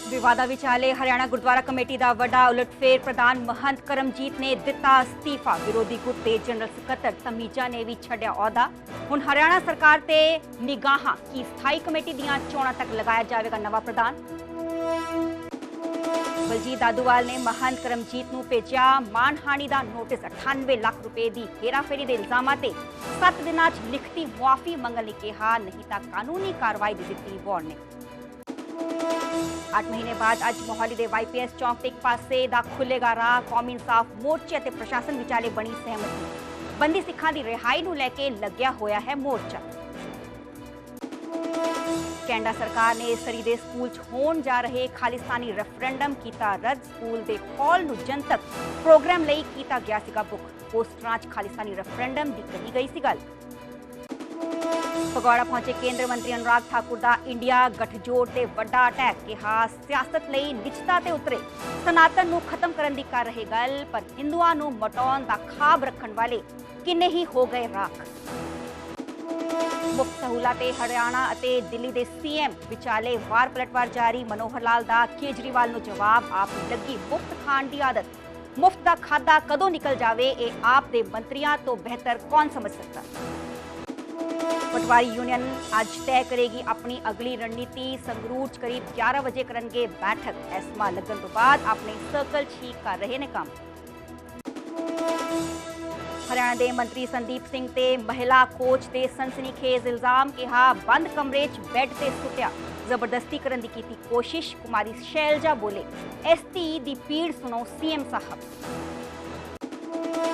विवादा विचाले Haryana gurdwara committee का वड्डा उलटफेर। प्रधान महंत करमजीत ने दिता अस्तीफा। विरोधी गुट के जनरल सकत्तर तमीजा ने भी छड्या अहुदा। हुण हरियाणा सरकार ते निगाहां की स्थाई कमेटी दीआं चोणां तक लगाया जाएगा नवा प्रधान। बलजीत दादूवाल ने महंत करमजीत नूं भेजिया मानहानि का नोटिस। 98 लाख रुपए की हेराफेरी के इल्जामां ते 7 दिनां च लिखती मुआफी मंगण लई कहा, नहीं तां कानूनी कार्रवाई दी दित्ती वार्निंग। 8 महीने बाद अज मोहाली के YPS चौक एक पासे दा खुलेगा राह। कौमी इंसाफ मोर्चे ते प्रशासन विचाले बनी सहमति। बंदी सिखां दी रिहाई नूं लैके लग्या होया है मोर्चा। कैनेडा सरकार ने सरी दे स्कूल च होण जा रहे खालिस्तानी रेफरेंडम कीता रद्द। स्कूल दे हॉल नूं जनतक प्रोग्राम लई कीता गया सीगा बुक। पोस्टरां च खालिस्तानी रेफरेंडम दी कही गई सी गल। फगवाड़ा पहुंचे केंद्रीय मंत्री अनुराग ठाकुर का इंडिया गठजोड़ ते वड्डा अटैक। कहा सियासत लई निजता ते उतरे। सनातन नूं खत्म करन दी कर रहे गल, पर हिंदुआं नूं मटाउण दा खाब रखण वाले किन्ने ही हो गए राख। मुफ्त सहूलतें हरियाणा अते दिल्ली दे CM विचाले वार पलटवार जारी। मनोहर लाल दा केजरीवाल नूं जवाब, आप लगी मुफ्त खाण दी आदत। मुफ्त दा खादा कदों निकल जावे, ए आप दे मंत्रियां तो बेहतर कौन समझ सकता। पटवारी यूनियन आज तय करेगी अपनी अगली रणनीति। संगरूर च करीब 11 बजे करेंगे बैठक। एस्मा लगन तो बाद अपने सर्कल ठीक कर रहे ने काम। हरियाणा के मंत्री संदीप सिंह ते महिला कोच ते सनसनीखेज इल्जाम। कहा बंद कमरे च बेड ते सुटिया। जबरदस्ती करन दी कीती कोशिश। कुमारी शैलजा बोले ST दी पीड़ सुनो CM साहब।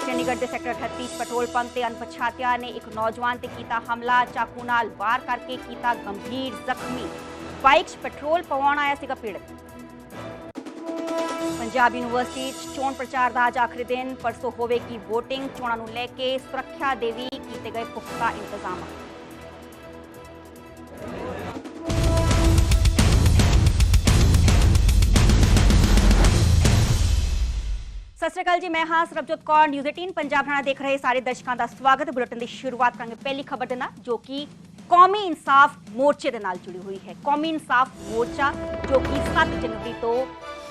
चंडीगढ़ के सेक्टर 38 पेट्रोल पंप ते अनपछातिया ने एक नौजवान ते कीता हमला। चाकू नाल वार करके कीता गंभीर जख्मी। बाइक च पेट्रोल पवाउण आया सीगा पीड़ित। पंजाब यूनिवर्सिटी चोण प्रचार का अज आखिरी दिन। परसों होवेगी वोटिंग। चोणां नूं लैके सुरक्षा दे वी कीते गए पुख्ता इंतजाम। सत श्री अकाल जी, मैं हाँ सरबजोत कौर। न्यूज़ 18 पंजाब हरियाणा देख रहे सारे दर्शकों का स्वागत है। बुलेटिन की शुरुआत करेंगे पहली खबर के नाल, जो कि कौमी इंसाफ मोर्चे के नाल जुड़ी हुई है। कौमी इंसाफ मोर्चा जो कि 7 जनवरी तो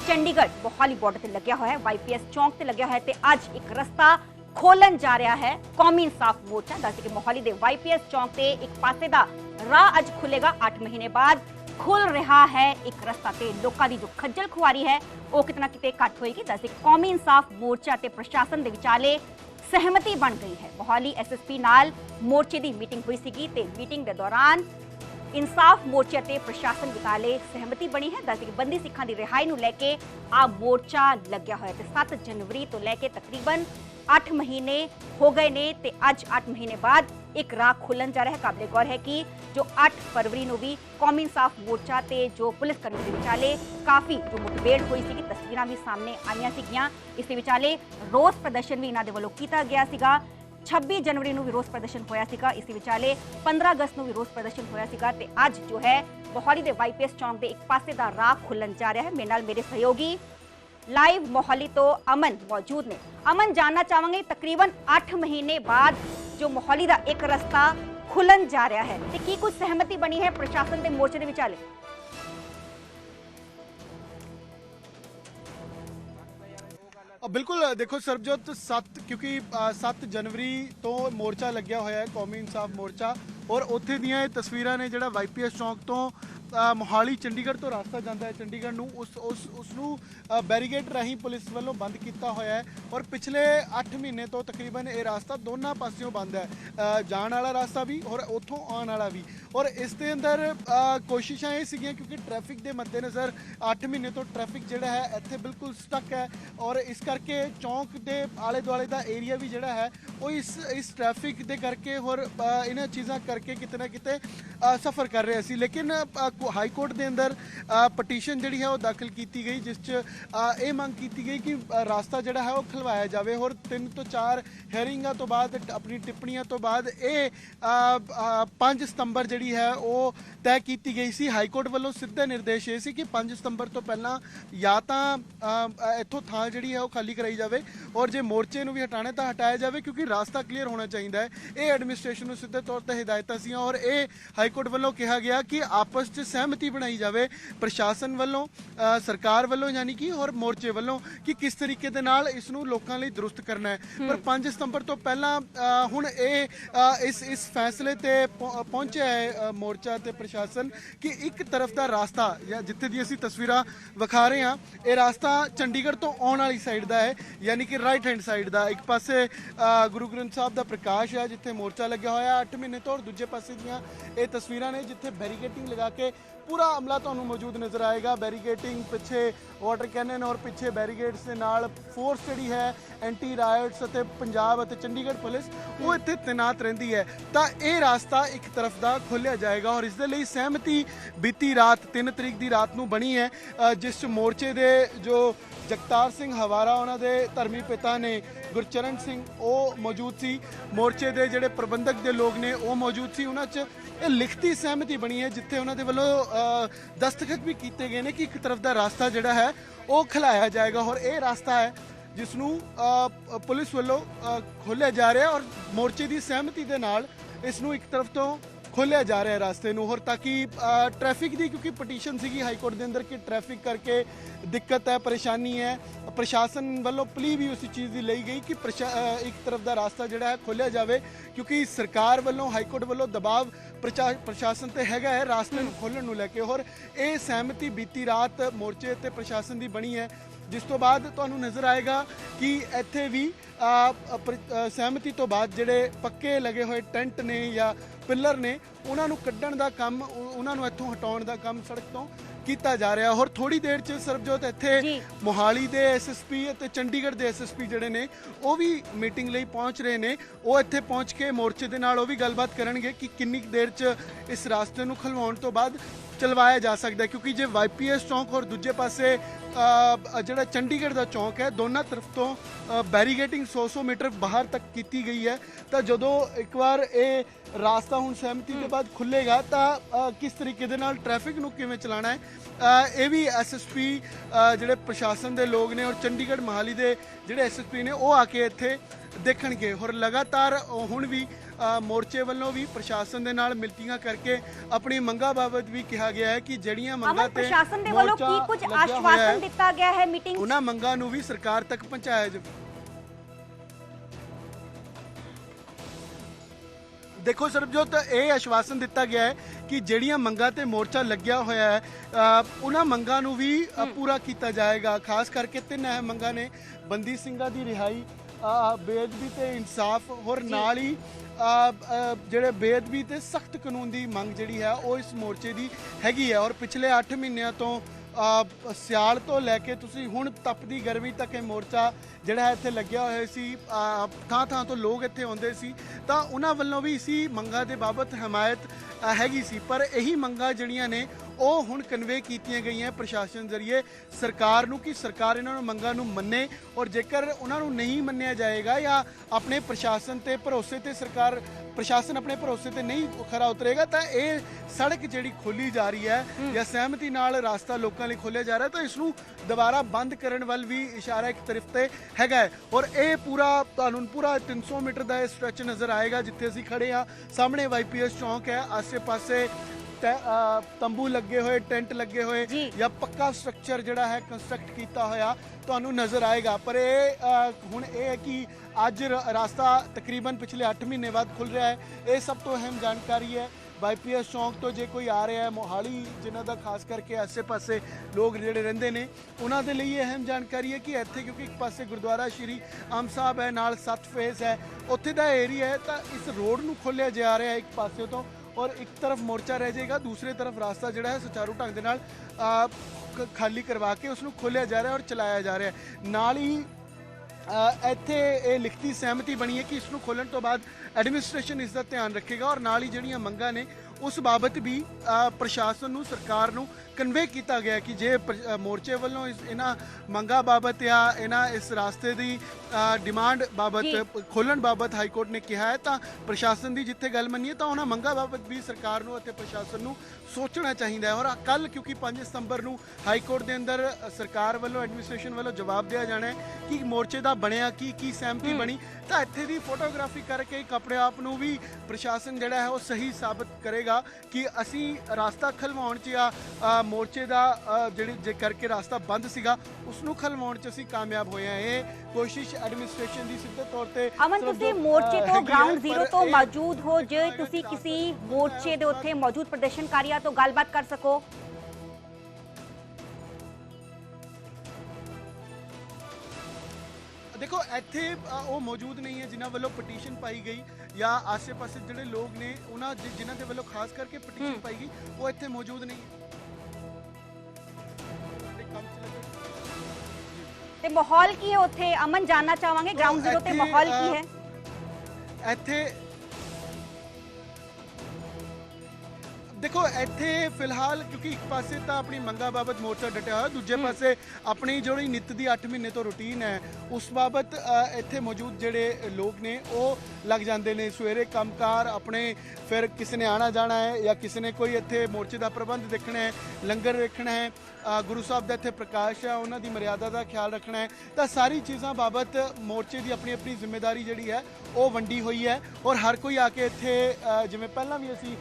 चंडीगढ़ मोहाली बॉर्डर से लग्या हुआ है, YPS चौक से लग्या हुआ है, तो अज एक रस्ता खोलन जा रहा है कौमी इंसाफ मोर्चा। दस कि मोहाली के YPS चौक से एक पासे का राह अज खुलेगा। 8 महीने बाद खुल रहा है एक रस्ता। ते लोगों की जो खज्जल खुआरी है वो कितना किते घट होएगी। दस कौमी इंसाफ मोर्चा ते प्रशासन के विचाले सहमति बन गई है। मोहाली SSP नाल मोर्चे की मीटिंग हुई सी। मीटिंग के दौरान इंसाफ मोर्चे ते प्रशासन विचाले सहमति बनी है। दस कि बंदी सिखां की रिहाई नूं लैके आ मोर्चा लग्या होया ते 7 जनवरी तो लैके तकरीबन 8 महीने हो गए ने ते अज 8 महीने बाद एक राह खुलन जा रहा है। काबिले गौर है कि जो 8 फरवरी नूं भी कौमी इंसाफ मोर्चा ते जो पुलिस कर्मी के विचाले काफ़ी जो मुठभेड़ हुई सी, तस्वीरां भी सामने आईयां सीगियां। इस विचाले रोस प्रदर्शन भी इन्हां दे वल्लों कीता गया सीगा। 26 जनवरी नूं भी रोस प्रदर्शन होया सीगा। इस विचाले 15 अगस्त नूं भी रोस प्रदर्शन होया सीगा ते अज जो है मोहाली दे YPS चौक दे एक पासे दा राह खुलन जा रहा है। मेरे नाल मेरे सहयोगी लाइव मोहाली तो अमन मौजूद ने। अमन, जानना चाहांगे तकरीबन 8 महीने बाद जो मोहाली का एक रस्ता खुलन जा रहा है, तो की कुछ सहमति बनी है प्रशासन के मोर्चे के विचाले? बिल्कुल, देखो सरबजोत, 7 जनवरी तो मोर्चा लग्या होया है कौमी इंसाफ मोर्चा, और उत्थे दियां तस्वीरां ने जिहड़ा YPS चौक तो मोहाली चंडीगढ़ तो रास्ता जाता है चंडीगढ़ नूं, उसनूं बैरीगेड राही पुलिस वालों बंद किया होया है। और पिछले 8 महीने तो तकरीबन ये रास्ता दोनों पासियों बंद है, जाने वाला रास्ता भी और उत्थों आने वाला भी। और इस दे अंदर कोशिशां ये सीगियां क्योंकि ट्रैफिक के मद्देनज़र 8 महीने तो ट्रैफिक जिहड़ा है इत्थे बिल्कुल स्टक है, और इस करके चौक के आले दुआले का एरिया भी जिहड़ा है वो इस ट्रैफिक के करके और इन्हां चीज़ां करके किते ना किते सफ़र कर रहे सी। लेकिन हाई कोर्ट के अंदर पटीशन जिहड़ी है वो दाखिल की गई, जिस ये मंग की गई कि रास्ता जिहड़ा है वो खलवाया जाए। और 3 तो 4 हेयरिंगां तो बाद अपनी टिप्पणियां तो बाद ये 5 सितंबर जिहड़ी है वो तय की गई सी। हाई कोर्ट वालों सीधा निर्देश ये सी कि 5 सितंबर तो पहला या तो इत्थों थां जिहड़ी है वो खाली कराई जाए, और जे मोर्चे नूं भी हटाने तो हटाया जाए, क्योंकि रास्ता क्लीयर होना चाहिए है। ये एडमिनिस्ट्रेशन नूं सीधे तौर पर हिदायतां सी, और ये हाई कोर्ट वालों कहा गया कि आपस च सहमति बनाई जाए प्रशासन वालों, सरकार वालों यानी कि और मोर्चे वालों कि किस तरीके दे नाल इस नूं लोकां लई दुरुस्त करना है। पर 5 सितंबर तो पहला हुण इस फैसले ते पहुंचा है मोर्चा ते प्रशासन कि एक तरफ दा रास्ता या जिथे दी असीं तस्वीरां विखा रहे हां, ये रास्ता चंडीगढ़ तो आउण वाली साइड दा है, यानी कि राइट हैंड साइड दा। एक पासे गुरु ग्रंथ साहब दा प्रकाश है जिथे मोर्चा लग्या होया 8 महीने तो, और दूजे पासे दियां ये तस्वीरां ने जिथे बैरीकेटिंग लगा के पूरा अमला तुहानूं मौजूद नज़र आएगा। बैरीकेटिंग पिछे वाटर कैनन और पिछे बैरीगेड्स के नाल फोर्स जिहड़ी है एंटी रायट्स अते पंजाब अते चंडीगढ़ पुलिस वो इत्थे तैनात रहिंदी है। तो ये रास्ता एक तरफ का खोलिया जाएगा और इस दे लई सहमति बीती रात 3 तरीक की रात नूं बनी है, जिस मोर्चे दे जो जगतार सिंह हवारा उन्हां दे धर्मी पिता ने गुरचरण सिंह वो मौजूद सी, मोर्चे दे जिहड़े प्रबंधक दे लोग ने वो मौजूद सी। उन्हां च ਇਹ ਲਿਖਤੀ ਸਹਿਮਤੀ ਬਣੀ ਹੈ ਜਿੱਥੇ ਉਹਨਾਂ ਦੇ ਵੱਲੋਂ ਦਸਤਖਤ ਵੀ ਕੀਤੇ ਗਏ ਨੇ ਕਿ ਇੱਕ ਤਰਫ ਦਾ ਰਾਸਤਾ ਜਿਹੜਾ ਹੈ ਉਹ ਖਿਲਾਇਆ ਜਾਏਗਾ ਔਰ ਇਹ ਰਾਸਤਾ ਹੈ ਜਿਸ ਨੂੰ ਪੁਲਿਸ ਵੱਲੋਂ ਖੋਲ੍ਹਿਆ ਜਾ ਰਿਹਾ ਔਰ ਮੋਰਚੇ ਦੀ ਸਹਿਮਤੀ ਦੇ ਨਾਲ ਇਸ ਨੂੰ ਇੱਕ ਤਰਫ ਤੋਂ खोलिया जा रहा है रास्ते नूं और ताकि ट्रैफिक की क्योंकि पटीशन सी हाई कोर्ट के अंदर कि ट्रैफिक करके दिक्कत है परेशानी है, प्रशासन वालों प्ली भी उस चीज़ की ली गई कि एक तरफ का रास्ता जोड़ा है खोलिया जाए क्योंकि सरकार वालों हाई कोर्ट वालों दबाव प्रशासन ते हैगा है रास्ते खोलण नूं लैके। और ये सहमति बीती रात मोर्चे ते प्रशासन की बनी है जिस तो बाद तुहानूं नज़र आएगा कि इत्थे भी सहमति तो बाद जिहड़े पक्के लगे हुए टेंट ने या पिलर ने उन्होंने कड्ढण दा काम उन्होंने इत्थों हटाउण दा काम सड़क तो किया जा रहा। और थोड़ी देर च सरबजोत इत्थे मोहाली दे SSP ते चंडीगढ़ दे SSP जिहड़े ने वो भी मीटिंग लई पहुंच रहे ने, वो इत्थे पहुंच के मोर्चे दे नाल वो भी गलबात करनगे कि किन्नी देर च इस रास्ते नूं खलवाउण तो बाद चलवाया जा सकता है क्योंकि जो YPS चौंक और दूजे पासे जिहड़ा चंडीगढ़ का चौंक है दोनों तरफ तो बैरीगेटिंग 100 मीटर बाहर तक की गई है। तो जो एक बार ये रास्ता हुण सहमति के बाद खुलेगा तो किस तरीके दे नाल ट्रैफिक नूं किवें चलाना है ये भी SSP जिहड़े प्रशासन के लोग ने और चंडीगढ़ मोहाली के जिहड़े SSP ने वो आके इत्थे देखणगे। और लगातार हुण भी मोर्चे वालों भी प्रशासन के नाल मीटिंगां करके अपनी मंगां बाबत भी कहा गया है कि जड़ियां मंगां ते प्रशासन दे वल्लों की कुछ आश्वासन दिता गया है मीटिंग उन्हां मंगां नूं भी सरकार तक पहुंचाया जाए। देखो सरबजोत ये आश्वासन दिता गया है कि जड़ियां मंगां ते मोर्चा लग्या होया है उन्हां मंगां नूं भी पूरा किया जाएगा। खास करके 3 अहम मंगां ने बंदी ਸਿੰਘਾਂ ਦੀ रिहाई, बेअदबी ते इंसाफ और नाल ही ਜਿਹੜੇ ਬੇਅਦਬੀ ਤੇ ਸਖਤ ਕਾਨੂੰਨ ਦੀ ਮੰਗ ਜਿਹੜੀ ਹੈ ਉਹ ਇਸ ਮੋਰਚੇ ਦੀ ਹੈਗੀ ਹੈ। ਔਰ ਪਿਛਲੇ 8 ਮਹੀਨਿਆਂ ਤੋਂ ਸਿਆਲ ਤੋਂ ਲੈ ਕੇ ਤੁਸੀਂ ਹੁਣ ਤਪਦੀ ਗਰਮੀ ਤੱਕ ਇਹ ਮੋਰਚਾ ਜਿਹੜਾ ਇੱਥੇ ਲੱਗਿਆ ਹੋਇਆ ਸੀ, ਥਾਂ ਥਾਂ ਤੋਂ ਲੋਕ ਇੱਥੇ ਆਉਂਦੇ ਸੀ ਤਾਂ ਉਹਨਾਂ ਵੱਲੋਂ ਵੀ ਇਸੀ ਮੰਗਾਂ ਦੇ ਬਾਬਤ ਹਮਾਇਤ ਹੈਗੀ ਸੀ। ਪਰ ਇਹੀ ਮੰਗਾਂ ਜਿਹੜੀਆਂ ਨੇ ਉਹ ਹੁਣ ਕਨਵੇ ਕੀਤੀਆਂ ਗਈਆਂ ਪ੍ਰਸ਼ਾਸਨ ਜ਼ਰੀਏ ਸਰਕਾਰ ਨੂੰ ਕਿ ਸਰਕਾਰ ਇਹਨਾਂ ਨੂੰ ਮੰਗਾਂ ਨੂੰ ਮੰਨੇ ਔਰ ਜੇਕਰ ਉਹਨਾਂ ਨੂੰ ਨਹੀਂ ਮੰਨਿਆ ਜਾਏਗਾ ਜਾਂ ਆਪਣੇ ਪ੍ਰਸ਼ਾਸਨ ਤੇ ਭਰੋਸੇ ਤੇ ਸਰਕਾਰ प्रशासन अपने भरोसे ते नहीं खरा उतरेगा तो ये सड़क जिहड़ी खोली जा रही है या सहमति नाल रास्ता लोगों लिए खोलिया जा रहा है तो इसनूं दोबारा बंद करने वाल भी इशारा एक तरफ ते हैगा है। और ये पूरा तुहानूं पूरा 300 मीटर का स्ट्रैच नज़र आएगा जिथे असीं खड़े हाँ, सामने YPS चौंक है, आसे पासे तंबू लगे हुए टेंट लगे हुए या पक्का स्ट्रक्चर जिहड़ा है कंस्ट्रक्ट किया होया तुहानूं नज़र आएगा। पर हुण ये है कि अज रास्ता तकरीबन पिछले 8 महीने बाद खुल रहा है, ये सब तो अहम जानकारी है। YPS चौंक तो जे कोई आ रहा है मोहाली जिन्हों का खास करके आसे पासे लोग जिहड़े रहिंदे ने उन्होंने लिए अहम जानकारी है कि इत्थे क्योंकि एक पासे गुरुद्वारा श्री आम साहब है नाल 7 फेस है उत्थे दा एरिया है तो इस रोड नूं खोलिया जा रहा है एक पासे तो और एक तरफ मोर्चा रह जाएगा, दूसरी तरफ रास्ता जिहड़ा है सुचारू ढंग दे नाल खाली करवा के उसनूं खोलिया जा रहा है और चलाया जा रहा है। नाल ही ਇੱਥੇ ਇਹ ਲਿਖਤੀ ਸਹਿਮਤੀ ਬਣੀ ਹੈ ਕਿ ਇਸ ਨੂੰ ਖੋਲਣ ਤੋਂ ਬਾਅਦ ਐਡਮਿਨਿਸਟ੍ਰੇਸ਼ਨ ਇਸ ਦਾ ਧਿਆਨ ਰੱਖੇਗਾ ਔਰ ਨਾਲ ਹੀ ਜਿਹੜੀਆਂ ਮੰਗਾਂ ਨੇ ਉਸ ਬਾਬਤ ਵੀ ਪ੍ਰਸ਼ਾਸਨ ਨੂੰ ਸਰਕਾਰ ਨੂੰ ਕਨਵੇ ਕੀਤਾ ਗਿਆ ਕਿ ਜੇ ਮੋਰਚੇ ਵੱਲੋਂ ਇਹਨਾਂ ਮੰਗਾਂ ਬਾਬਤ ਜਾਂ ਇਹਨਾਂ ਇਸ ਰਾਸਤੇ ਦੀ ਡਿਮਾਂਡ ਬਾਬਤ ਖੋਲਣ ਬਾਬਤ ਹਾਈ ਕੋਰਟ ਨੇ ਕਿਹਾ ਹੈ ਤਾਂ ਪ੍ਰਸ਼ਾਸਨ ਦੀ ਜਿੱਥੇ ਗੱਲ ਮੰਨੀਏ ਤਾਂ ਉਹਨਾਂ ਮੰਗਾਂ ਬਾਬਤ ਵੀ ਸਰਕਾਰ ਨੂੰ ਅਤੇ ਪ੍ਰਸ਼ਾਸਨ ਨੂੰ ਸੋਚਣਾ ਚਾਹੀਦਾ ਹੈ। ਔਰ ਕੱਲ ਕਿਉਂਕਿ 5 ਸਤੰਬਰ ਨੂੰ ਹਾਈ ਕੋਰਟ ਦੇ ਅੰਦਰ ਸਰਕਾਰ ਵੱਲੋਂ ਐਡਮਿਨਿਸਟ੍ਰੇਸ਼ਨ ਵੱਲੋਂ ਜਵਾਬ ਦਿਆ ਜਾਣਾ ਹੈ ਕਿ ਮੋਰਚੇ ਦਾ ਬਣਿਆ ਕੀ ਸਹਿਮਤੀ ਬਣੀ, ਤਾਂ ਇੱਥੇ ਦੀ ਫੋਟੋਗ੍ਰਾਫੀ ਕਰਕੇ ਇੱਕ ਆਪਣੇ ਆਪ ਨੂੰ ਵੀ ਪ੍ਰਸ਼ਾਸਨ ਜਿਹੜਾ ਹੈ ਉਹ ਸਹੀ ਸਾਬਤ ਕਰੇਗਾ ਕਿ ਅਸੀਂ ਰਾਸਤਾ ਖਲਵਾਉਣ 'ਚ ਜਾਂ ਮੋਰਚੇ ਦਾ ਜੇ ਕਰਕੇ ਰਾਸਤਾ ਬੰਦ ਸੀਗਾ ਉਸ ਨੂੰ ਖਲਵਾਉਣ 'ਚ ਅਸੀਂ ਕਾਮਯਾਬ ਹੋਏ ਹਾਂ। ਇਹ ਕੋਸ਼ਿਸ਼ ਐਡਮਿਨਿਸਟ੍ਰੇਸ਼ਨ ਦੀ ਸਿੱਧੇ ਤੌਰ ਤੇ ਅਮਨ, ਤੁਸੀਂ ਮੋਰਚੇ ਤੋਂ ਗਰਾਊਂਡ ਜ਼ੀਰੋ ਤੋਂ ਮੌਜੂਦ ਹੋ, ਜੇ ਤੁਸੀਂ ਕਿਸੇ ਮੋਰਚੇ ਦੇ ਉੱਥੇ ਮੌਜੂਦ ਪ੍ਰਦਰਸ਼ਨਕਾਰੀਆਂ ਤੋਂ ਗੱਲਬਾਤ ਕਰ ਸਕੋ। ਦੇਖੋ ਇੱਥੇ ਉਹ ਮੌਜੂਦ ਨਹੀਂ ਹੈ ਜਿਨ੍ਹਾਂ ਵੱਲੋਂ ਪਟੀਸ਼ਨ ਪਾਈ ਗਈ ਜਾਂ ਆਸੇ-ਪਾਸੇ ਜਿਹੜੇ ਲੋਕ ਨੇ ਉਹਨਾਂ ਜਿਨ੍ਹਾਂ ਦੇ ਵੱਲੋਂ ਖਾਸ ਕਰਕੇ ਪਟੀਸ਼ਨ ਪਾਈ ਗਈ ਉਹ ਇੱਥੇ ਮੌਜੂਦ ਨਹੀਂ ਹੈ। ਤੇ ਮਾਹੌਲ ਕੀ ਹੈ ਉੱਥੇ ਅਮਨ, ਜਾਨਣਾ ਚਾਹਾਂਗੇ ਗਰਾਊਂਡ ਜ਼ੀਰੋ ਤੇ ਮਾਹੌਲ ਕੀ ਹੈ ਇੱਥੇ? ਦੇਖੋ ਇੱਥੇ ਫਿਲਹਾਲ ਕਿਉਂਕਿ ਇੱਕ ਪਾਸੇ ਤਾਂ ਆਪਣੀ ਮੰਗਾਂ ਬਾਬਤ ਮੋਰਚਾ ਡਟਿਆ ਹੋਇਆ, ਦੂਜੇ ਪਾਸੇ ਆਪਣੀ ਜਿਹੜੀ ਨਿੱਤ ਦੀ 8 ਮਹੀਨੇ ਤੋਂ ਰੂਟੀਨ ਹੈ ਉਸ ਬਾਬਤ ਇੱਥੇ ਮੌਜੂਦ ਜਿਹੜੇ ਲੋਕ ਨੇ ਉਹ ਲੱਗ ਜਾਂਦੇ ਨੇ ਸਵੇਰੇ ਕੰਮਕਾਰ ਆਪਣੇ, ਫਿਰ ਕਿਸੇ ਨੇ ਆਣਾ ਜਾਣਾ ਹੈ ਜਾਂ ਕਿਸੇ ਨੇ ਕੋਈ ਇੱਥੇ ਮੋਰਚੇ ਦਾ ਪ੍ਰਬੰਧ ਦੇਖਣਾ ਹੈ, ਲੰਗਰ ਦੇਖਣਾ ਹੈ, ਗੁਰੂ ਸਾਹਿਬ ਦਾ ਇੱਥੇ ਪ੍ਰਕਾਸ਼ ਹੈ, ਉਹਨਾਂ ਦੀ ਮਰਿਆਦਾ ਦਾ ਖਿਆਲ ਰੱਖਣਾ ਹੈ, ਤਾਂ ਸਾਰੀ ਚੀਜ਼ਾਂ ਬਾਬਤ ਮੋਰਚੇ ਦੀ ਆਪਣੀ ਆਪਣੀ ਜ਼ਿੰਮੇਵਾਰੀ ਜਿਹੜੀ ਹੈ ਉਹ ਵੰਡੀ ਹੋਈ ਹੈ। ਔਰ ਹਰ ਕੋਈ ਆ ਕੇ ਇੱਥੇ ਜਿਵੇਂ ਪਹਿਲਾਂ ਵੀ ਅਸੀਂ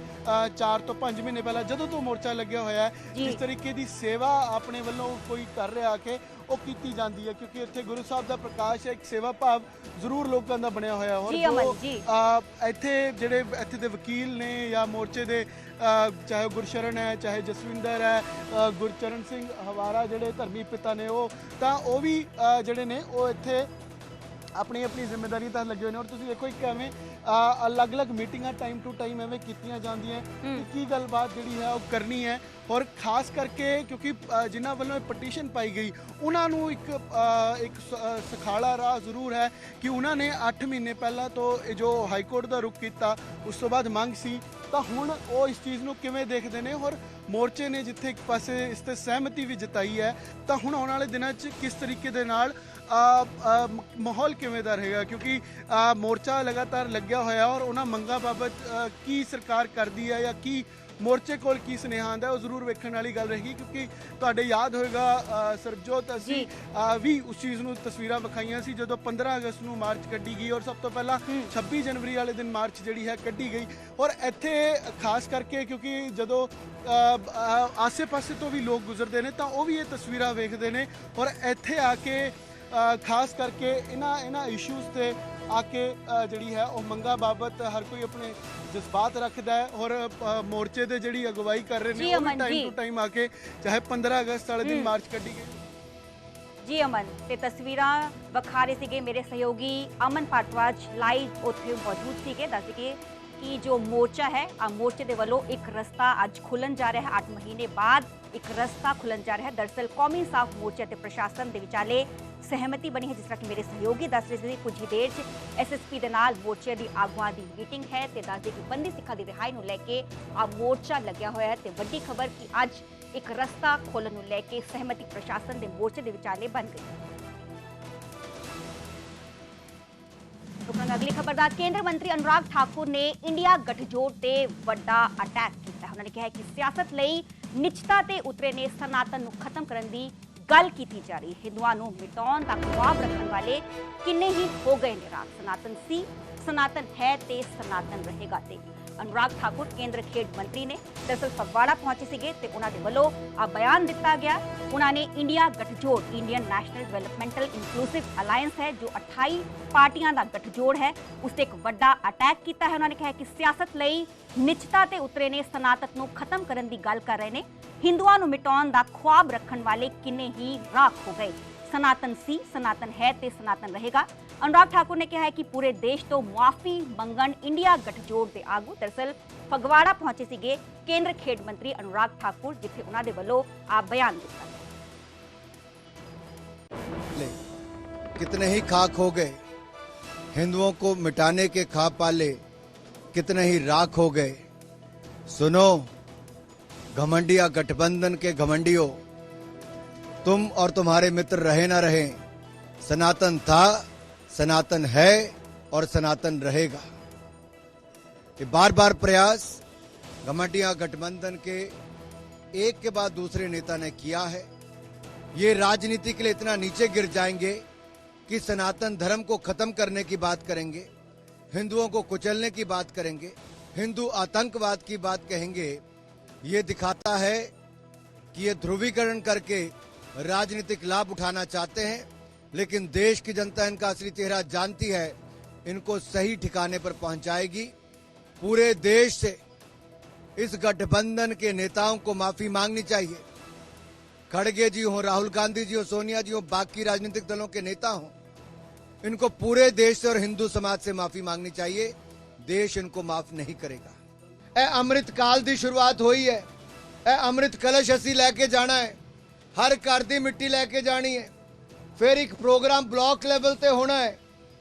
4 ਤੋਂ 5 ਮਹੀਨੇ ਪਹਿਲਾਂ ਜਦੋਂ ਤੋਂ ਮੋਰਚਾ ਲੱਗਿਆ ਹੋਇਆ ਹੈ ਜਿਸ ਤਰੀਕੇ ਦੀ ਸੇਵਾ ਆਪਣੇ ਵੱਲੋਂ ਕੋਈ ਕਰ ਰਿਹਾ ਆ ਕੇ ਉਹ ਕੀਤੀ ਜਾਂਦੀ ਹੈ, ਕਿਉਂਕਿ ਇੱਥੇ ਗੁਰੂ ਸਾਹਿਬ ਦਾ ਪ੍ਰਕਾਸ਼ ਹੈ, ਇੱਕ ਸੇਵਾ ਭਾਵ ਜ਼ਰੂਰ ਲੋਕਾਂ ਦਾ ਬਣਿਆ ਹੋਇਆ। ਔਰ ਇੱਥੇ ਜਿਹੜੇ ਇੱਥੇ ਦੇ ਵਕੀਲ ਨੇ ਜਾਂ ਮੋਰਚੇ ਦੇ ਚਾਹੇ ਗੁਰਸ਼ਰਨ ਹੈ, ਚਾਹੇ ਜਸਵਿੰਦਰ ਹੈ, ਗੁਰਚਰਨ ਸਿੰਘ ਹਵਾਰਾ ਜਿਹੜੇ ਧਰਮੀ ਪਿਤਾ ਨੇ ਉਹ ਤਾਂ ਉਹ ਵੀ ਜਿਹੜੇ ਨੇ ਉਹ ਇੱਥੇ ਆਪਣੀ ਆਪਣੀ ਜ਼ਿੰਮੇਵਾਰੀ ਤਾਂ ਲੱਗੇ ਹੋਏ ਨੇ। ਔਰ ਤੁਸੀਂ ਦੇਖੋ ਇੱਕ ਐਵੇਂ ਅਲੱਗ-ਅਲੱਗ ਮੀਟਿੰਗਾਂ ਟਾਈਮ ਟੂ ਟਾਈਮ ਐਵੇਂ ਕੀਤੀਆਂ ਜਾਂਦੀਆਂ ਕਿ ਕੀ ਗੱਲਬਾਤ ਜਿਹੜੀ ਹੈ ਉਹ ਕਰਨੀ ਹੈ। ਔਰ ਖਾਸ ਕਰਕੇ ਕਿਉਂਕਿ ਜਿਨ੍ਹਾਂ ਵੱਲੋਂ ਇਹ ਪਟੀਸ਼ਨ ਪਾਈ ਗਈ ਉਹਨਾਂ ਨੂੰ ਇੱਕ ਸਖਾਲਾ ਰਾਹ ਜ਼ਰੂਰ ਹੈ ਕਿ ਉਹਨਾਂ ਨੇ 8 ਮਹੀਨੇ ਪਹਿਲਾਂ ਤੋਂ ਜੋ ਹਾਈ ਕੋਰਟ ਦਾ ਰੁਖ ਕੀਤਾ ਉਸ ਤੋਂ ਬਾਅਦ ਮੰਗ ਸੀ, ਤਾਂ ਹੁਣ ਉਹ ਇਸ ਚੀਜ਼ ਨੂੰ ਕਿਵੇਂ ਦੇਖਦੇ ਨੇ ਔਰ ਮੋਰਚੇ ਨੇ ਜਿੱਥੇ ਇੱਕ ਪਾਸੇ ਇਸ ਤੇ ਸਹਿਮਤੀ ਵੀ ਜਤਾਈ ਹੈ ਤਾਂ ਹੁਣ ਆਉਣ ਵਾਲੇ ਦਿਨਾਂ 'ਚ ਕਿਸ ਤਰੀਕੇ ਦੇ ਨਾਲ ਮਾਹੌਲ ਕਿਵੇਂ ਦਾ ਰਹੇਗਾ, ਕਿਉਂਕਿ ਮੋਰਚਾ ਲਗਾਤਾਰ ਲੱਗਿਆ ਹੋਇਆ ਔਰ ਉਹਨਾਂ ਮੰਗਾਂ ਬਾਬਤ ਕੀ ਸਰਕਾਰ ਕਰਦੀ ਹੈ ਜਾਂ ਕੀ ਮੋਰਚੇ ਕੋਲ ਕੀ ਸੁਨੇਹਾ ਆਉਂਦਾ ਉਹ ਜ਼ਰੂਰ ਵੇਖਣ ਵਾਲੀ ਗੱਲ ਰਹੇਗੀ। ਕਿਉਂਕਿ ਤੁਹਾਡੇ ਯਾਦ ਹੋਏਗਾ ਸਰਬਜੋਤ ਅਸੀਂ ਵੀ ਉਸ ਚੀਜ਼ ਨੂੰ ਤਸਵੀਰਾਂ ਵਿਖਾਈਆਂ ਸੀ ਜਦੋਂ 15 ਅਗਸਤ ਨੂੰ ਮਾਰਚ ਕੱਢੀ ਗਈ ਔਰ ਸਭ ਤੋਂ ਪਹਿਲਾਂ 26 ਜਨਵਰੀ ਵਾਲੇ ਦਿਨ ਮਾਰਚ ਜਿਹੜੀ ਹੈ ਕੱਢੀ ਗਈ। ਔਰ ਇੱਥੇ ਖਾਸ ਕਰਕੇ ਕਿਉਂਕਿ ਜਦੋਂ ਆਸੇ-ਪਾਸੇ ਤੋਂ ਵੀ ਲੋਕ ਗੁਜ਼ਰਦੇ ਨੇ ਤਾਂ ਉਹ ਵੀ ਇਹ ਤਸਵੀਰਾਂ ਵੇਖਦੇ ਨੇ ਔਰ ਇੱਥੇ ਆ ਕੇ ਖਾਸ ਕਰਕੇ ਇਹਨਾਂ ਇਸ਼ੂਜ਼ ਤੇ ਆ ਕੇ ਜਿਹੜੀ ਹੈ ਉਹ ਮੰਗਾਂ ਬਾਬਤ ਹਰ ਕੋਈ ਆਪਣੇ ਜਜ਼ਬਾਤ ਰੱਖਦਾ ਹੈ ਔਰ ਮੋਰਚੇ ਦੇ ਜਿਹੜੀ ਅਗਵਾਈ ਕਰ ਰਹੇ ਨੇ ਉਹ ਟਾਈਮ ਟੂ ਟਾਈਮ ਆ ਕੇ ਚਾਹੇ 15 ਅਗਸਤ ਵਾਲੇ ਦਿਨ ਮਾਰਚ ਕੱਢੀ ਗਈ। ਜੀ ਅਮਨ, ਤੇ ਤਸਵੀਰਾਂ ਵਿਖਾ ਰਹੇ ਸੀਗੇ ਮੇਰੇ ਸਹਿਯੋਗੀ ਅਮਨ ਭਾਰਦਵਾਜ ਲਾਈਵ ਉੱਥੇ ਮੌਜੂਦ ਸੀਗੇ। ਦੱਸ ਕੇ ਕਿ ਜੋ ਮੋਰਚਾ ਹੈ ਮੋਰਚੇ ਦੇ ਵੱਲੋਂ ਇੱਕ ਰਸਤਾ ਅੱਜ ਖੁੱਲਣ ਜਾ ਰਿਹਾ ਹੈ, 8 ਮਹੀਨੇ ਬਾਅਦ ਇੱਕ ਰਸਤਾ ਖੁੱਲਣ ਜਾ ਰਿਹਾ ਹੈ। ਦਰਅਸਲ ਕੌਮੀ ਇਨਸਾਫ ਮੋਰਚੇ ਤੇ ਪ੍ਰਸ਼ਾਸਨ ਦੇ ਵਿਚਾਲੇ ਸਹਿਮਤੀ ਬਣੀ ਹੈ, ਜਿਸ ਤਰ੍ਹਾਂ ਕਿ ਮੇਰੇ ਸਹਿਯੋਗੀ ਦੱਸ ਰਹੇ ਸੀ ਕੁਝ ਹੀ ਦੇਰ 'ਚ ਐਸਐਸਪੀ ਦੇ ਨਾਲ ਮੋਰਚੇ ਦੀ ਆਗੂਆਂ ਦੀ ਮੀਟਿੰਗ ਹੈ ਤੇ ਦੱਸਦੇ ਕਿ ਬੰਦੀ ਸਿੱਖਾਂ ਦੀ ਰਿਹਾਈ ਨੂੰ ਲੈ ਕੇ ਮੋਰਚਾ ਲੱਗਿਆ ਹੋਇਆ ਹੈ ਤੇ ਵੱਡੀ ਖਬਰ ਕਿ ਅੱਜ ਇੱਕ ਰਸਤਾ ਖੋਲ੍ਹਣ ਨੂੰ ਲੈ ਕੇ ਸਹਿਮਤੀ ਪ੍ਰਸ਼ਾਸਨ ਦੇ ਮੋਰਚੇ ਦੇ ਵਿਚਾਲੇ ਬਣ ਗਈ। ਅਗਲੀ ਖਬਰ ਦਾ ਕੇਂਦਰ ਮੰਤਰੀ ਅਨੁਰਾਗ ਠਾਕੁਰ ਨੇ ਇੰਡੀਆ ਗਠਜੋੜ ਤੇ ਵੱਡਾ ਅਟੈਕ ਕੀਤਾ। ਉਹਨਾਂ ਨੇ ਕਿਹਾ ਕਿ ਸਿਆਸਤ ਲਈ ਨਿਚਤਾ ਤੇ ਉਤਰੇ ਨੇ ਸਨਾਤਨ ਨੂੰ ਖਤਮ ਕਰਨ ਦੀ ਗੱਲ ਕੀਤੀ ਜਾ ਰਹੀ। ਹਿੰਦੂਆਂ ਨੂੰ ਮਿਟਾਉਣ ਦਾ ਖੁਆਬ ਰੱਖਣ ਵਾਲੇ ਕਿੰਨੇ ਹੀ ਹੋ ਗਏ ਨਿਰਾਸ਼। ਸਨਾਤਨ ਸੀ, ਸਨਾਤਨ ਹੈ ਤੇ ਸਨਾਤਨ ਰਹੇਗਾ। ਤੇ ਅਨੁਰਾਗ ਠਾਕੁਰ ਕੇਂਦਰ ਖੇਡ ਮੰਤਰੀ ਨੇ ਦਰਅਸਲ ਫਗਵਾੜਾ ਪਹੁੰਚੇ ਸੀਗੇ ਤੇ ਉਹਨਾਂ ਦੇ ਵੱਲੋਂ ਬਿਆਨ ਦਿੱਤਾ ਗਿਆ। ਉਹਨਾਂ ਨੇ ਇੰਡੀਆ ਗਠਜੋੜ Indian national developmental inclusive alliance ਹੈ ਜੋ 28 ਪਾਰਟੀਆਂ ਦਾ ਗਠਜੋੜ ਹੈ ਉਸ ਤੇ ਇੱਕ ਵੱਡਾ ਅਟੈਕ ਕੀਤਾ ਹੈ। ਉਹਨਾਂ ਨੇ ਕਿਹਾ ਕਿ ਸਿਆਸਤ ਲਈ ਨਿਚਤਾ ਤੇ ਉਤਰੇ ਨੇ ਸਨਾਤਨ ਨੂੰ ਖਤਮ ਕਰਨ ਦੀ ਗੱਲ ਕਰ ਰਹੇ ਨੇ। ਹਿੰਦੂਆਂ ਨੂੰ ਮਿਟਾਉਣ ਦਾ ਖੁਆਬ ਰੱਖਣ ਵਾਲੇ ਕਿੰਨੇ ਹੀ ਰਾਖ ਹੋ ਗਏ। ਸਨਾਤਨ ਸੀ, ਸਨਾਤਨ ਹੈ ਤੇ ਸਨਾਤਨ ਰਹੇਗਾ। ਅਨੁਰਾਗ ਠਾਕੁਰ ਨੇ ਕਿਹਾ ਹੈ ਕਿ ਪੂਰੇ ਦੇਸ਼ ਤੋਂ ਮੁਆਫੀ ਮੰਗਣ ਇੰਡੀਆ ਗਠਜੋੜ ਦੇ ਆਗੂ ਦਰਅਸਲ ਫਗਵਾੜਾ ਪਹੁੰਚੇ ਸੀਗੇ ਕੇਂਦਰ ਖੇਡ ਮੰਤਰੀ ਅਨੁਰਾਗ ਠਾकुर, जिथे उन्होंने वालों बयान दिता। कितने ही खाक हो गए, हिंदुओं को मिटाने के खा पाले कितने ही राख हो गए। सुनो घमंडिया गठबंधन के घमंडियों, तुम और तुम्हारे मित्र रहे ना रहे, सनातन था सनातन है और सनातन रहेगा। ये बार बार प्रयास घमंडिया गठबंधन के एक के बाद दूसरे नेता ने किया है। ये राजनीति के लिए इतना नीचे गिर जाएंगे कि सनातन धर्म को खत्म करने की बात करेंगे, हिंदुओं को कुचलने की बात करेंगे, हिंदू आतंकवाद की बात कहेंगे। ये दिखाता है कि ये ध्रुवीकरण करके राजनीतिक लाभ उठाना चाहते हैं, लेकिन देश की जनता इनका असली चेहरा जानती है, इनको सही ठिकाने पर पहुंचाएगी। पूरे देश से इस गठबंधन के नेताओं को माफी मांगनी चाहिए। खड़गे जी हो, राहुल गांधी जी हो, सोनिया जी हो, बाकी राजनीतिक दलों के नेता हो, इनको पूरे देश से और हिंदू समाज से माफी मांगनी चाहिए। देश इनको माफ नहीं करेगा। ए अमृत काल दी शुरुआत हुई है। ए अमृत कलश असी लेके जाना है, हर घर दी मिट्टी लेके जानी है। फिर एक प्रोग्राम ब्लॉक लेवल ते होना है।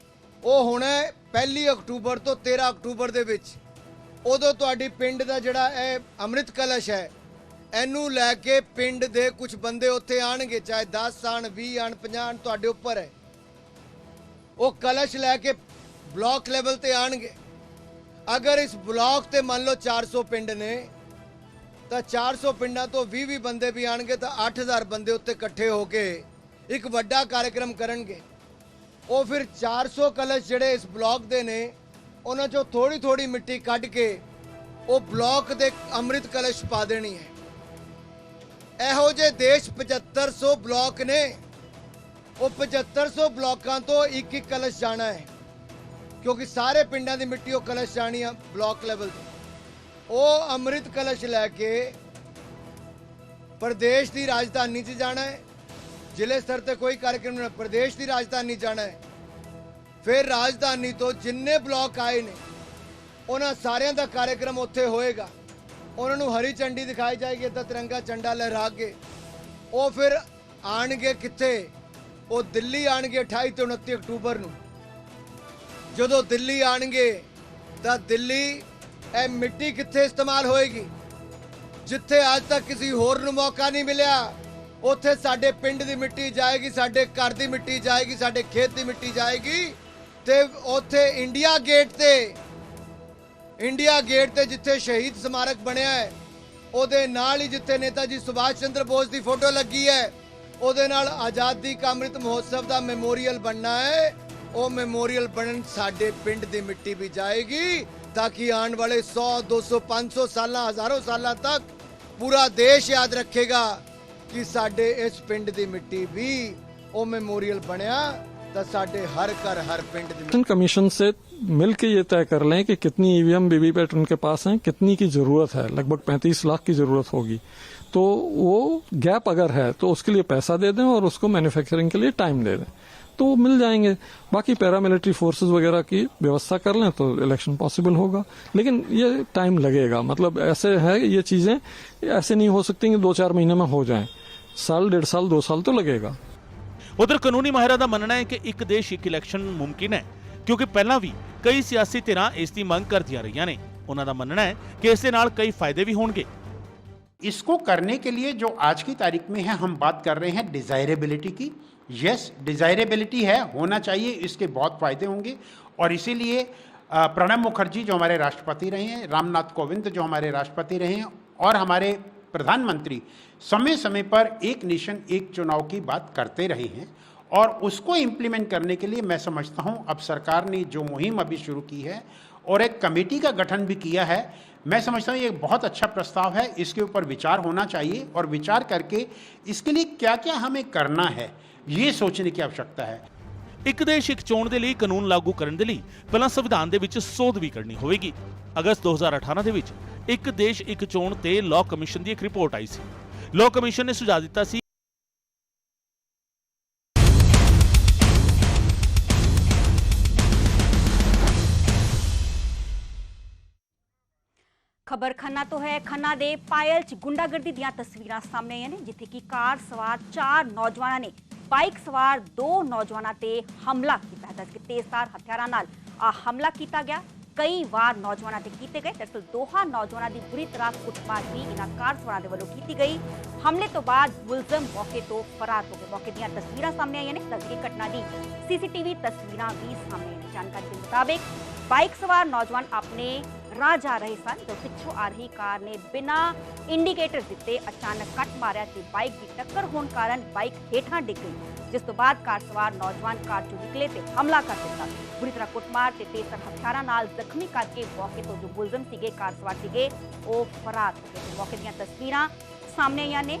वो होना है 1 अक्टूबर तो 13 अक्टूबर दे विच। उदों तुहाडी पिंड दा जिहड़ा ए अमृत कलश है, ਇਹਨੂੰ ਲੈ ਕੇ ਪਿੰਡ ਦੇ ਕੁਝ ਬੰਦੇ ਉੱਥੇ ਆਣਗੇ, ਚਾਹੇ 10 ਆਣ, 20 ਆਣ, 50 ਆਣ, ਤੁਹਾਡੇ ਉੱਪਰ ਹੈ। ਉਹ ਕਲਸ਼ ਲੈ ਕੇ ਬਲਾਕ ਲੈਵਲ ਤੇ ਆਣਗੇ। ਅਗਰ ਇਸ ਬਲਾਕ ਤੇ ਮੰਨ ਲਓ 400 ਪਿੰਡ ਨੇ ਤਾਂ 400 ਪਿੰਡਾਂ ਤੋਂ 20 ਬੰਦੇ ਵੀ ਆਣਗੇ ਤਾਂ 8000 ਬੰਦੇ ਉੱਤੇ ਇਕੱਠੇ ਹੋ ਕੇ ਇੱਕ ਵੱਡਾ ਕਾਰਜਕ੍ਰਮ ਕਰਨਗੇ। ਉਹ ਫਿਰ 400 ਕਲਸ਼ ਜਿਹੜੇ ਇਸ ਬਲਾਕ ਦੇ ਨੇ ਉਹਨਾਂ ਚੋਂ ਥੋੜੀ ਥੋੜੀ ਮਿੱਟੀ ਕੱਢ ਕੇ ਉਹ ਬਲਾਕ ਦੇ ਅੰਮ੍ਰਿਤ ਕਲਸ਼ ਪਾ ਦੇਣੀ ਹੈ। ਇਹੋ ਜਿਹੇ ਦੇਸ਼ 7500 ਬਲਾਕ ਨੇ, ਉਹ 7500 ਬਲਾਕਾਂ ਤੋਂ ਇੱਕ ਇੱਕ ਕਲਸ਼ ਜਾਣਾ ਹੈ, ਕਿਉਂਕਿ ਸਾਰੇ ਪਿੰਡਾਂ ਦੀ ਮਿੱਟੀ ਉਹ ਕਲਸ਼ ਜਾਣੀ ਆ ਬਲਾਕ ਲੈਵਲ ਤੇ। ਉਹ ਅੰਮ੍ਰਿਤ ਕਲਸ਼ ਲੈ ਕੇ ਪ੍ਰਦੇਸ਼ ਦੀ ਰਾਜਧਾਨੀ 'ਚ ਜਾਣਾ ਹੈ। ਜ਼ਿਲ੍ਹੇ ਸਤਰ ਤੇ ਕੋਈ ਕਾਰਜਕ੍ਰਮ ਨਹੀਂ, ਪ੍ਰਦੇਸ਼ ਦੀ ਰਾਜਧਾਨੀ ਜਾਣਾ ਹੈ। ਫਿਰ ਰਾਜਧਾਨੀ ਤੋਂ ਜਿੰਨੇ ਬਲਾਕ ਆਏ ਨੇ ਉਹਨਾਂ ਸਾਰਿਆਂ ਦਾ ਕਾਰਜਕ੍ਰਮ ਉੱਥੇ ਹੋਏਗਾ। ਉਹਨਾਂ ਨੂੰ ਹਰੀ ਝੰਡੀ ਦਿਖਾਈ ਜਾਏਗੀ, ਇੱਦਾਂ ਤਿਰੰਗਾ ਝੰਡਾ ਲਹਿਰਾ ਕੇ। ਉਹ ਫਿਰ ਆਣਗੇ ਕਿੱਥੇ? ਉਹ ਦਿੱਲੀ ਆਣਗੇ 28 ਤੇ 29 ਅਕਤੂਬਰ ਨੂੰ। ਜਦੋਂ ਦਿੱਲੀ ਆਣਗੇ ਤਾਂ ਦਿੱਲੀ ਇਹ ਮਿੱਟੀ ਕਿੱਥੇ ਇਸਤੇਮਾਲ ਹੋਏਗੀ? ਜਿੱਥੇ ਅੱਜ ਤੱਕ ਕਿਸੇ ਹੋਰ ਨੂੰ ਮੌਕਾ ਨਹੀਂ ਮਿਲਿਆ, ਉੱਥੇ ਸਾਡੇ ਪਿੰਡ ਦੀ ਮਿੱਟੀ ਜਾਏਗੀ, ਸਾਡੇ ਘਰ ਦੀ ਮਿੱਟੀ ਜਾਏਗੀ, ਸਾਡੇ ਖੇਤ ਦੀ ਮਿੱਟੀ ਜਾਏਗੀ। ਤੇ ਉੱਥੇ ਇੰਡੀਆ ਗੇਟ ਤੇ ਜਿੱਥੇ ਸ਼ਹੀਦ ਸਮਾਰਕ ਬਣਿਆ ਹੈ, ਉਹਦੇ ਨਾਲ ਹੀ ਜਿੱਥੇ ਨੇਤਾ ਜੀ ਸੁਭਾਸ਼ ਚੰਦਰ ਬੋਸ ਦੀ ਫੋਟੋ ਲੱਗੀ ਹੈ, ਉਹਦੇ ਨਾਲ ਆਜ਼ਾਦੀ ਕਾ ਅੰਮ੍ਰਿਤ ਮਹੋਤਸਵ ਦਾ ਮੈਮੋਰੀਅਲ ਬਣਨਾ ਹੈ। ਉਹ ਮੈਮੋਰੀਅਲ ਬਣਨ ਸਾਡੇ ਪਿੰਡ ਦੀ ਮਿੱਟੀ ਵੀ ਜਾਏਗੀ, ਤਾਂ ਕਿ ਆਉਣ ਵਾਲੇ 100, 200, 500 ਸਾਲਾਂ, ਹਜ਼ਾरों ਸਾਲਾਂ ਤੱਕ ਪੂਰਾ ਦੇਸ਼ ਯਾਦ ਰੱਖੇਗਾ ਕਿ ਸਾਡੇ ਇਸ ਪਿੰਡ ਦੀ ਮਿੱਟੀ ਵੀ ਉਹ ਮੈਮੋਰੀਅਲ ਬਣਿਆ। ਤਾਂ ਸਾਡੇ ਹਰ ਘਰ ਹਰ ਪਿੰਡ ਦੀ कमीशन से मिलकर ये तय कर लें कि कितनी ईवीएम वीवीपैट उनके पास हैं, कितनी की जरूरत है। लगभग 35 लाख की जरूरत होगी, तो वो गैप अगर है तो उसके लिए पैसा दे दें और उसको मैन्युफैक्चरिंग के लिए टाइम दे दें, तो वो मिल जाएंगे। बाकी पैरामिलिट्री फोर्सेस वगैरह की व्यवस्था कर लें तो इलेक्शन पॉसिबल होगा, लेकिन ये टाइम लगेगा। मतलब ऐसे है, ये चीजें ऐसे नहीं हो सकती कि 2-4 महीने में हो जाएं। साल, 1.5 साल, 2 साल तो लगेगा। ਉਧਰ ਕਾਨੂੰਨੀ ਮਾਹਿਰਾਂ ਦਾ ਮੰਨਣਾ ਹੈ ਕਿ ਇੱਕ ਦੇਸ਼ ਇੱਕ ਇਲੈਕਸ਼ਨ ਮੁਮਕਿਨ ਹੈ, ਕਿਉਂਕਿ ਪਹਿਲਾਂ ਵੀ ਕਈ ਸਿਆਸੀ ਧਿਰਾਂ ਇਸ ਦੀ ਮੰਗ ਕਰਦੀਆਂ ਰਹੀਆਂ ਨੇ। ਉਹਨਾਂ ਦਾ ਮੰਨਣਾ ਹੈ ਕਿ ਇਸ ਦੇ ਨਾਲ ਕਈ ਫਾਇਦੇ ਵੀ ਹੋਣਗੇ। इसको करने के लिए जो आज की तारीख में है, हम बात कर रहे हैं डिज़ायरेबिलिटी की। यस, डिज़ायरेबिलिटी है, होना चाहिए, इसके बहुत फ़ायदे होंगे। और इसीलिए प्रणब मुखर्जी जो हमारे राष्ट्रपति रहे हैं, रामनाथ कोविंद जो हमारे राष्ट्रपति रहे हैं, और हमारे प्रधानमंत्री समय समय पर एक नेशन एक चुनाव की बात करते रहे हैं। और उसको इम्प्लीमेंट करने के लिए मैं समझता हूँ अब सरकार ने जो मुहिम अभी शुरू की है और एक कमेटी का गठन भी किया है, मैं समझता हूँ ये बहुत अच्छा प्रस्ताव है। इसके ऊपर विचार होना चाहिए और विचार करके इसके लिए क्या क्या हमें करना है ये सोचने की आवश्यकता है। ਇੱਕ ਦੇਸ਼ ਇੱਕ ਚੋਣ ਦੇ ਲਈ ਕਾਨੂੰਨ ਲਾਗੂ ਕਰਨ ਦੇ ਲਈ ਪਹਿਲਾਂ ਸੰਵਿਧਾਨ ਦੇ ਵਿੱਚ ਸੋਧ ਵੀ ਕਰਨੀ ਹੋਵੇਗੀ। ਅਗਸਤ 2018 ਦੇ ਵਿੱਚ ਇੱਕ ਦੇਸ਼ ਇੱਕ ਚੋਣ ਤੇ ਲਾਅ ਕਮਿਸ਼ਨ ਦੀ ਇੱਕ ਰਿਪੋਰਟ ਆਈ ਸੀ। ਲਾਅ ਕਮਿਸ਼ਨ ਨੇ ਸੁਝਾਅ ਦਿੱਤਾ ਸੀ ਖਬਰ ਖੰਨਾ ਤੋਂ ਹੈ। ਖੰਨਾ ਦੇ ਪਾਇਲ ਚ ਗੁੰਡਾਗਰਦੀ ਦੀਆਂ ਤਸਵੀਰਾਂ ਸਾਹਮਣੇ ਆਈਆਂ ਨੇ, ਜਿੱਥੇ ਕਿ ਕਾਰ ਸਵਾਰ 4 ਨੌਜਵਾਨਾਂ ਨੇ ਬਾਈਕ ਸਵਾਰ 2 ਨੌਜਵਾਨਾਂ ਤੇ ਹਮਲਾ ਕੀਤਾ, ਜਦਕਿ ਤੇਜ਼ਧਾਰ ਹਥਿਆਰਾਂ ਨਾਲ ਹਮਲਾ ਕੀਤਾ ਗਿਆ। ਕਈ ਵਾਰ ਨੌਜਵਾਨਾਂ ਤੇ ਕੀਤੇ ਗਏ। ਦਰਅਸਲ ਦੋਹਾਂ ਨੌਜਵਾਨਾਂ ਦੀ ਬੁਰੀ ਤਰ੍ਹਾਂ ਕੁੱਟਮਾਰ ਵੀ ਇਹਨਾਂ ਕਾਰਸਵਾਰਾਂ ਦੇ ਵੱਲੋਂ ਕੀਤੀ ਗਈ। ਹਮਲੇ ਤੋਂ ਬਾਅਦ ਮੁਲਜ਼ਮ ਮੌਕੇ ਤੋਂ ਫਰਾਰ ਹੋ ਗਏ। ਮੌਕੇ ਦੀਆਂ ਤਸਵੀਰਾਂ ਸਾਹਮਣੇ ਆਈਆਂ ਨੇ। ਦੱਸਦੀ ਘਟਨਾ ਦੀ ਸੀਸੀਟੀਵੀ ਤਸਵੀਰਾਂ ਵੀ ਸਾਹਮਣੇ ਆਈਆਂ। ਜਾਣਕਾਰੀ ਦੇ ਮੁਤਾबिक ਬਾਈਕ ਸਵਾਰ ਨੌਜਵਾਨ ਆਪਣੇ ਰਾਹ ਜਾ ਰਹੇ ਸਨ तो ਪਿੱਛੋਂ ਆ ਰਹੀ ਕਾਰ ਨੇ ਬਿਨਾਂ ਇੰਡੀਕੇਟਰ ਦਿੱਤੇ ਅਚਾਨਕ ਕੱਟ ਮਾਰਿਆ ਤੇ ਬਾਈਕ ਦੀ ਟੱਕਰ ਹੋਣ ਕਾਰਨ ਬਾਈਕ ਹੇਠਾਂ ਡਿੱਗ ਗਈ, ਜਿਸ ਤੋਂ ਬਾਅਦ ਕਾਰ ਸਵਾਰ ਨੌਜਵਾਨ ਕਾਰ ਚੋਂ ਨਿਕਲੇ ਤੇ ਹਮਲਾ ਕਰ ਦਿੱਤਾ। ਬੁਰੀ ਤਰ੍ਹਾਂ ਕੁੱਟਮਾਰ ਤੇ ਤੇਜ਼ਧਾਰ ਹਥਿਆਰਾਂ ਨਾਲ ਜ਼ਖਮੀ ਕਰਕੇ ਮੌਕੇ ਤੋਂ ਜੋ ਮੁਲਜ਼ਮ ਸੀਗੇ, ਕਾਰ ਸਵਾਰ ਸੀਗੇ, ਉਹ ਫਰਾਰ ਹੋ ਗਏ। ਮੌਕੇ ਦੀਆਂ ਤਸਵੀਰਾਂ ਸਾਹਮਣੇ ਆਈਆਂ ਨੇ।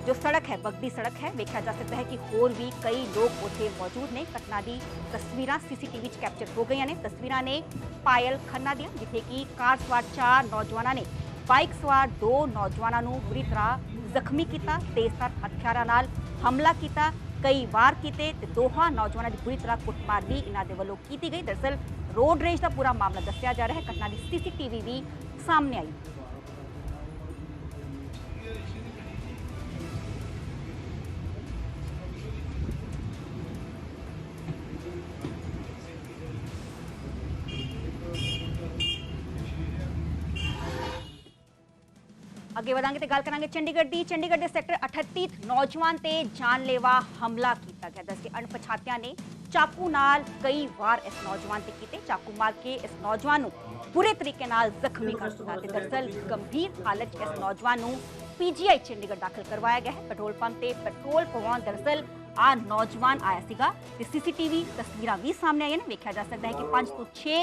जो सड़क है बगदी सड़क है, देखा जा सकता है कि होर भी कई लोग उत्थे मौजूद ने। घटना की तस्वीरां सीसीटीवी च कैप्चर हो गई ने। तस्वीरां ने पायल खन्ना दियां, जिथे कि कार सवार 4 नौजवानों ने बाइक सवार 2 नौजवानों नूं बुरी तरह जख्मी किया, तेजधार हथियारां नाल हमला किया, कई वार कीते ते दोहां नौजवानों की बुरी तरह कुटमार भी इन्हां दे वल्लों कीती गई। दरअसल रोड रेंज का पूरा मामला दस्सिया जा रहा है। घटना की सीसीटीवी भी सामने आई। ਅੱਗੇ ਵਧਾਂਗੇ ਤੇ ਗੱਲ ਕਰਾਂਗੇ ਚੰਡੀਗੜ੍ਹ ਦੀ। ਚੰਡੀਗੜ੍ਹ ਦੇ ਸੈਕਟਰ 38 ਨੌਜਵਾਨ ਤੇ ਜਾਨਲੇਵਾ ਹਮਲਾ ਕੀਤਾ ਗਿਆ। ਦੱਸ ਕੇ ਅਣਪਛਾਤਿਆਂ ਨੇ ਚਾਕੂ ਨਾਲ ਕਈ ਵਾਰ ਇਸ ਨੌਜਵਾਨ ਤੇ ਕੀਤੇ। ਚਾਕੂ ਮਾਰ ਕੇ ਇਸ ਨੌਜਵਾਨ ਨੂੰ ਬੁਰੇ ਤਰੀਕੇ ਨਾਲ ਜ਼ਖਮੀ ਕਰ ਦਿੱਤਾ ਤੇ ਦਰਅਸਲ ਗੰਭੀਰ ਹਾਲਤ 'ਚ ਇਸ ਨੌਜਵਾਨ ਨੂੰ ਪੀਜੀਆਈ ਚੰਡੀਗੜ੍ਹ ਦਾਖਲ ਕਰਵਾਇਆ ਗਿਆ ਹੈ। ਪੈਟਰੋਲ ਪੰਪ ਤੇ ਪੈਟਰੋਲ ਪਵਾਉਣ ਦਰਅਸਲ ਆ ਨੌਜਵਾਨ ਆਇਆ ਸੀਗਾ ਤੇ ਸੀਸੀਟੀਵੀ ਤਸਵੀਰਾਂ ਵੀ ਸਾਹਮਣੇ ਆਈਆਂ ਨੇ। ਵੇਖਿਆ ਜਾ ਸਕਦਾ ਹੈ ਕਿ 5 ਤੋਂ 6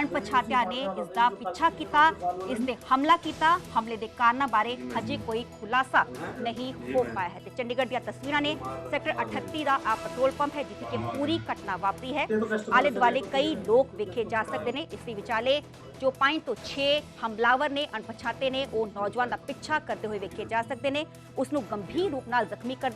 ਅਣਪਛਾਤਿਆਂ ਨੇ ਇਸ ਦਾ ਪਿੱਛਾ ਕੀਤਾ, ਇਸ ਤੇ ਹਮਲਾ ਕੀਤਾ। ਹਮਲੇ ਦੇ ਕਾਰਨਾਂ ਬਾਰੇ ਹਜੇ ਕੋਈ ਖੁਲਾਸਾ ਨਹੀਂ ਹੋ ਪਾਇਆ ਹੈ। ਤੇ ਚੰਡੀਗੜ੍ਹ ਦੀਆਂ ਤਸਵੀਰਾਂ ਨੇ। ਸੈਕਟਰ 38 ਦਾ ਆ ਪੈਟਰੋਲ ਪੰਪ ਹੈ ਜਿੱਥੇ ਕਿ ਪੂਰੀ ਘਟਨਾ ਵਾਪਰੀ ਹੈ। ਆਲੇ ਦੁਆਲੇ ਕਈ ਲੋਕ ਵੇਖੇ ਜਾ ਸਕਦੇ ਨੇ। ਇਸ ਦੇ ਵਿਚਾਲੇ ਜੋ 5 ਤੋਂ 6 ਹਮਲਾਵਰ ਨੇ, ਅਣਪਛਾਤੇ ਨੇ, ਉਹ ਨੌਜਵਾਨ ਦਾ ਪਿੱਛਾ ਕਰਦੇ ਹੋਏ ਵੇਖੇ ਜਾ ਸਕਦੇ ਨੇ। ਉਸ ਨੂੰ ਗੰਭੀਰ ਰੂਪ ਨਾਲ ਜ਼ਖਮੀ ਕਰ